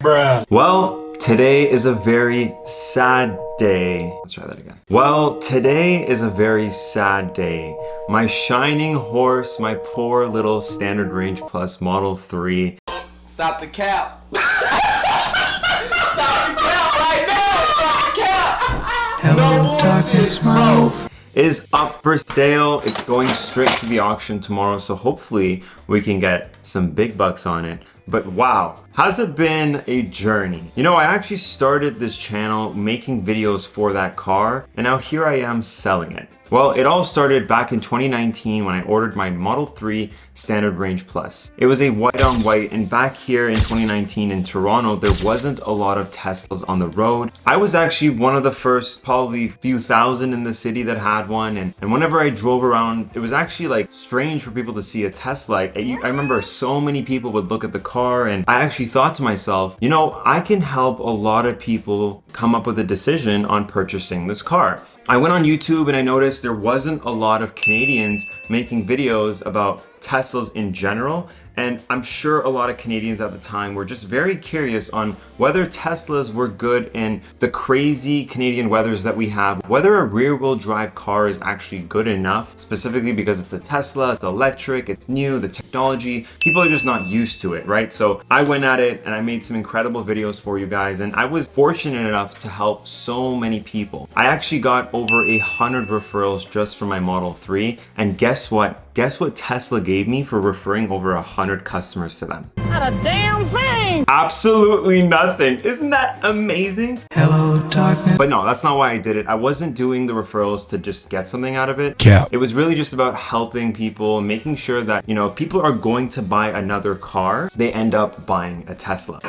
Bruh. Well, today is a very sad day. Let's try that again. Well, today is a very sad day. My shining horse, my poor little Standard Range Plus Model 3. Stop the cap. Stop the cap right now. Stop the cap. Hello, darkness, my old Is up for sale. It's going straight to the auction tomorrow, so hopefully we can get some big bucks on it. But wow, has it been a journey? You know, I actually started this channel making videos for that car, and now here I am selling it. Well, it all started back in 2019 when I ordered my Model 3 Standard Range Plus. It was a white on white, and back here in 2019 in Toronto, there wasn't a lot of Teslas on the road. I was actually one of the first, probably few thousand in the city that had one, and whenever I drove around, it was actually like strange for people to see a Tesla. I remember so many people would look at the car, and I actually thought to myself, you know, I can help a lot of people come up with a decision on purchasing this car. I went on YouTube and I noticed there wasn't a lot of Canadians making videos about Teslas in general, and I'm sure a lot of Canadians at the time were just very curious on whether Teslas were good in the crazy Canadian weathers that we have, whether a rear-wheel drive car is actually good enough, specifically because it's a Tesla, it's electric, it's new, the technology, people are just not used to it, right? So I went at it and I made some incredible videos for you guys, and I was fortunate enough to help so many people. I actually got over 100 referrals just for my Model 3, and guess what? Guess what Tesla gave me for referring over 100 customers to them? Not a damn thing! Absolutely nothing. Isn't that amazing? hello, darkness. But no, that's not why I did it. I wasn't doing the referrals to just get something out of it. Cap. It was really just about helping people, making sure that, you know, if people are going to buy another car, they end up buying a Tesla.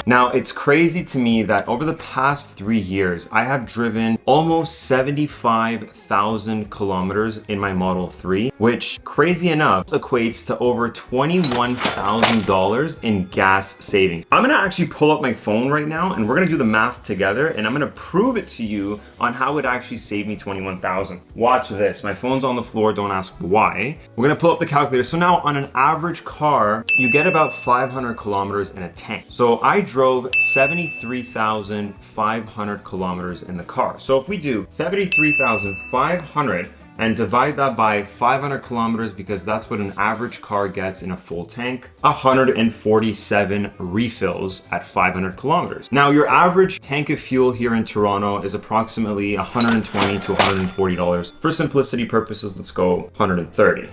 Now, it's crazy to me that over the past 3 years, I have driven almost 75,000 kilometers in my Model 3, which, crazy enough, equates to over $21,000 in gas savings. I'm gonna actually pull up my phone right now, and we're gonna do the math together, and I'm gonna prove it to you on how it actually saved me $21,000. Watch this. My phone's on the floor, don't ask why. We're gonna pull up the calculator. So now on an average car, you get about 500 kilometers in a tank. So I drove 73,500 kilometers in the car. So if we do 73,500 and divide that by 500 kilometers, because that's what an average car gets in a full tank, 147 refills at 500 kilometers. Now, your average tank of fuel here in Toronto is approximately $120 to $140. For simplicity purposes, let's go $130.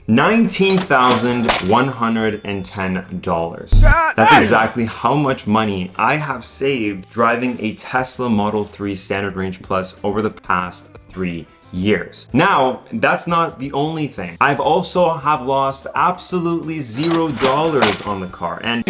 $19,110. That's exactly how much money I have saved driving a Tesla Model 3 Standard Range Plus over the past 3 years. Now, that's not the only thing. I've also have lost absolutely $0 on the car, and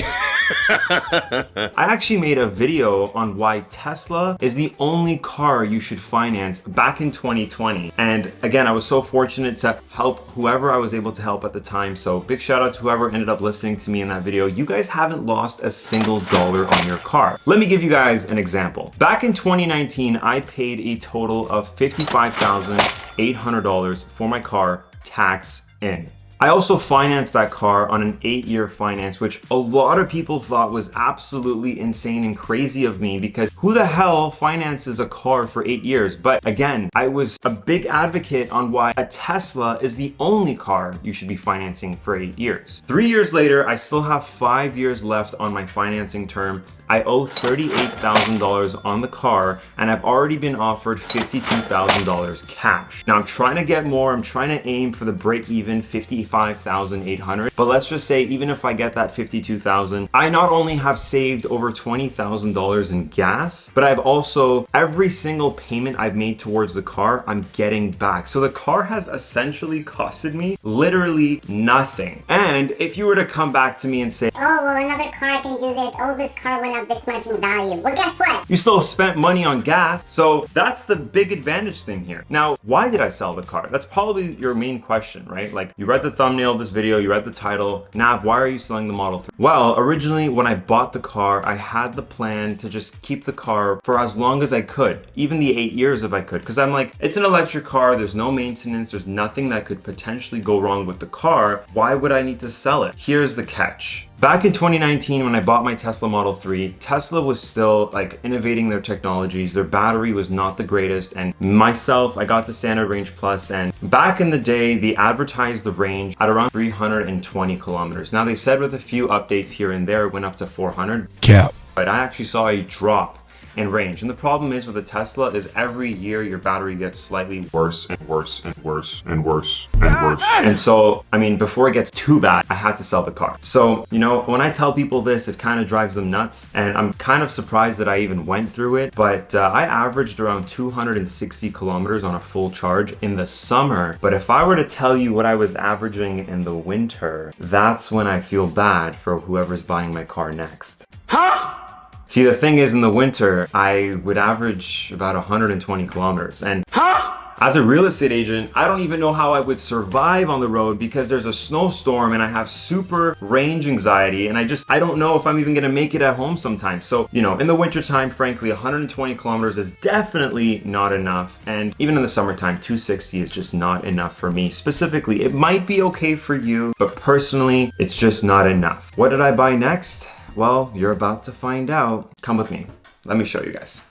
I actually made a video on why Tesla is the only car you should finance back in 2020. And again, I was so fortunate to help whoever I was able to help at the time. So big shout out to whoever ended up listening to me in that video. You guys haven't lost a single dollar on your car. Let me give you guys an example. Back in 2019, I paid a total of $55,800 for my car, tax in. I also financed that car on an 8-year finance, which a lot of people thought was absolutely insane and crazy of me, because who the hell finances a car for 8 years? But again, I was a big advocate on why a Tesla is the only car you should be financing for 8 years. 3 years later, I still have 5 years left on my financing term. I owe $38,000 on the car, and I've already been offered $52,000 cash. Now I'm trying to get more. I'm trying to aim for the break even $55,800. But let's just say, even if I get that $52,000, I not only have saved over $20,000 in gas, but I've also, every single payment I've made towards the car, I'm getting back. So the car has essentially costed me literally nothing. And if you were to come back to me and say, oh, well, another car can do this. Oh, this car went up this much in value. Well, guess what? you still spent money on gas. So that's the big advantage thing here. Now, why did I sell the car? That's probably your main question, right? Like, you read the thumbnail of this video, you read the title. Nav, why are you selling the Model 3? Well, originally when I bought the car, I had the plan to just keep the car for as long as I could, even the 8 years if I could, because I'm like, it's an electric car, there's no maintenance, there's nothing that could potentially go wrong with the car. Why would I need to sell it? Here's the catch. Back in 2019, when I bought my Tesla Model 3, Tesla was still like innovating their technologies. Their battery was not the greatest. And myself, I got the Standard Range Plus, and back in the day, they advertised the range at around 320 kilometers. Now they said with a few updates here and there, it went up to 400. Cap. But I actually saw a drop in range. And the problem is with a Tesla is every year your battery gets slightly worse and worse and worse and worse and worse. And so, I mean, before it gets too bad, I had to sell the car. So, you know, when I tell people this, it kind of drives them nuts. And I'm kind of surprised that I even went through it. But I averaged around 260 kilometers on a full charge in the summer. But if I were to tell you what I was averaging in the winter, that's when I feel bad for whoever's buying my car next. Huh? See, the thing is, in the winter, I would average about 120 kilometers. And as a real estate agent, I don't even know how I would survive on the road because there's a snowstorm and I have super range anxiety. And I don't know if I'm even gonna make it at home sometimes. So, you know, in the wintertime, frankly, 120 kilometers is definitely not enough. And even in the summertime, 260 is just not enough for me. Specifically, it might be okay for you, but personally, it's just not enough. What did I buy next? Well, you're about to find out. Come with me. Let me show you guys.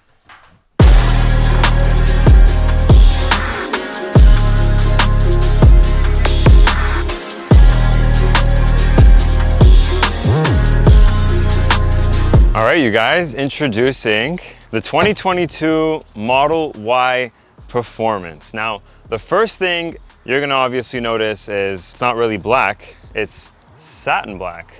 All right, you guys, introducing the 2022 Model Y Performance. Now, the first thing you're gonna obviously notice is it's not really black, it's satin black.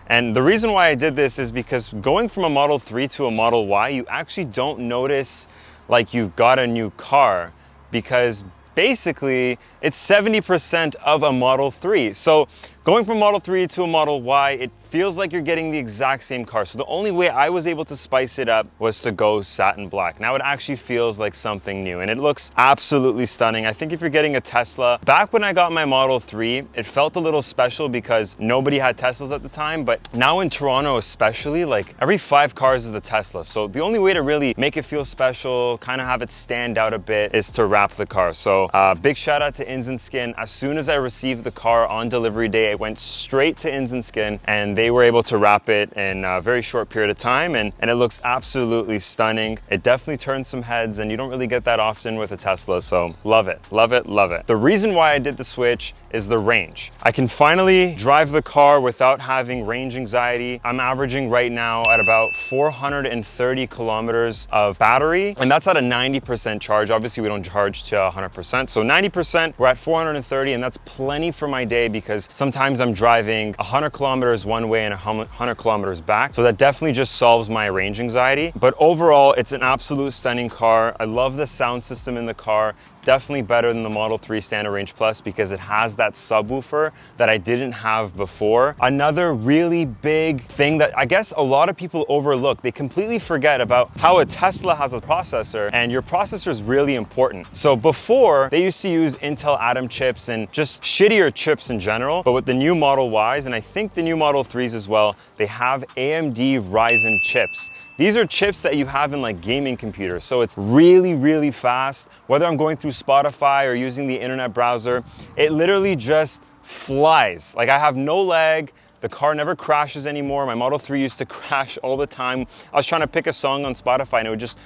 And the reason why I did this is because going from a Model 3 to a Model Y, you actually don't notice like you got a new car because basically it's 70% of a Model 3. So going from Model 3 to a Model Y, it feels like you're getting the exact same car. So the only way I was able to spice it up was to go satin black. Now it actually feels like something new and it looks absolutely stunning. I think if you're getting a Tesla, back when I got my Model 3, it felt a little special because nobody had Teslas at the time, but now in Toronto especially, like every 5 cars is a Tesla. So the only way to really make it feel special, kind of have it stand out a bit, is to wrap the car. So big shout out to Ins & Skin. As soon as I received the car on delivery day, I went straight to Ins & Skin and they were able to wrap it in a very short period of time and it looks absolutely stunning. It definitely turns some heads and you don't really get that often with a Tesla, so love it, love it, love it. The reason why I did the switch is the range. I can finally drive the car without having range anxiety. I'm averaging right now at about 430 kilometers of battery, and that's at a 90% charge. Obviously, we don't charge to 100%. So 90%, we're at 430, and that's plenty for my day because sometimes I'm driving 100 kilometers one way and 100 kilometers back. So that definitely just solves my range anxiety. But overall, it's an absolute stunning car. I love the sound system in the car. Definitely better than the Model 3 Standard Range Plus because it has that subwoofer that I didn't have before. Another really big thing that I guess a lot of people overlook, they completely forget about how a Tesla has a processor, and your processor is really important. So before, they used to use Intel Atom chips and just shittier chips in general, but with the new Model Ys, and I think the new Model 3s as well, they have AMD Ryzen chips. These are chips that you have in like gaming computers. So it's really, really fast. Whether I'm going through Spotify or using the internet browser, it literally just flies. Like I have no lag. The car never crashes anymore. My Model 3 used to crash all the time. I was trying to pick a song on Spotify and it would just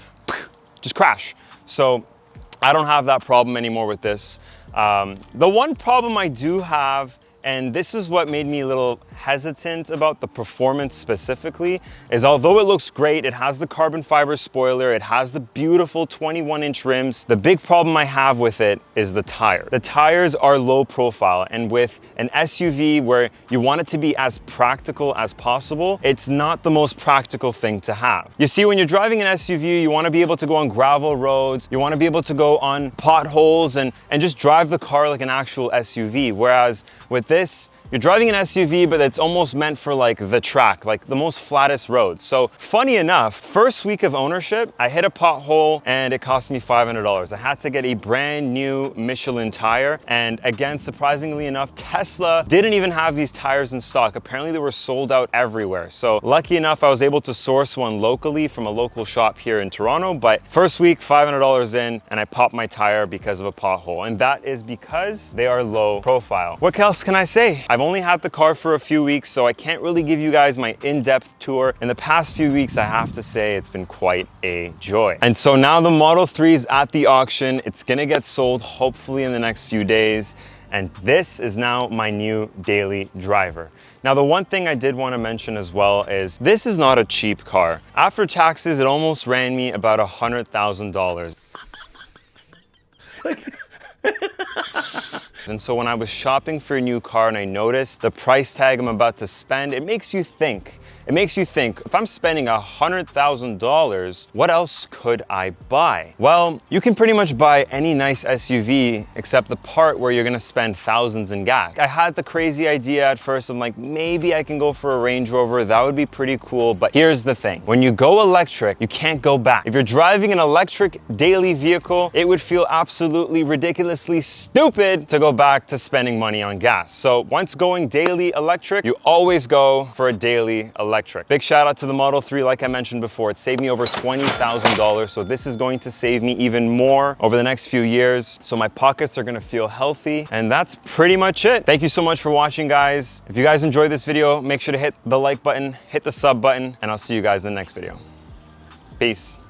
crash. So I don't have that problem anymore with this. The one problem I do have, and this is what made me a little hesitant about the performance specifically, is although it looks great, it has the carbon fiber spoiler, it has the beautiful 21-inch rims, the big problem I have with it is the tire. The tires are low profile, and with an SUV where you want it to be as practical as possible, it's not the most practical thing to have. You see, when you're driving an SUV, you want to be able to go on gravel roads, you want to be able to go on potholes and just drive the car like an actual SUV, whereas with this, you're driving an SUV, but it's almost meant for like the track, like the most flattest roads. So funny enough, first week of ownership, I hit a pothole and it cost me $500. I had to get a brand new Michelin tire. And again, surprisingly enough, Tesla didn't even have these tires in stock. Apparently they were sold out everywhere. So lucky enough, I was able to source one locally from a local shop here in Toronto. But first week, $500 in, and I popped my tire because of a pothole. And that is because they are low profile. What else can I say? I've I've only had the car for a few weeks, so I can't really give you guys my in-depth tour. In the past few weeks, I have to say it's been quite a joy. And so now the Model 3 is at the auction. It's gonna get sold hopefully in the next few days. And this is now my new daily driver. Now, the one thing I did want to mention as well is this is not a cheap car. After taxes, it almost ran me about $100,000. And so when I was shopping for a new car and I noticed the price tag I'm about to spend, it makes you think. It makes you think, if I'm spending $100,000, what else could I buy? Well, you can pretty much buy any nice SUV except the part where you're gonna spend thousands in gas. I had the crazy idea at first, I'm like, maybe I can go for a Range Rover, that would be pretty cool, but here's the thing. When you go electric, you can't go back. If you're driving an electric daily vehicle, it would feel absolutely ridiculously stupid to go back to spending money on gas. So once going daily electric, you always go for a daily electric. Big shout out to the Model 3, like I mentioned before, it saved me over $20,000. So this is going to save me even more over the next few years. So my pockets are gonna feel healthy. And that's pretty much it. Thank you so much for watching, guys. If you guys enjoyed this video, make sure to hit the like button, hit the sub button, and I'll see you guys in the next video. Peace.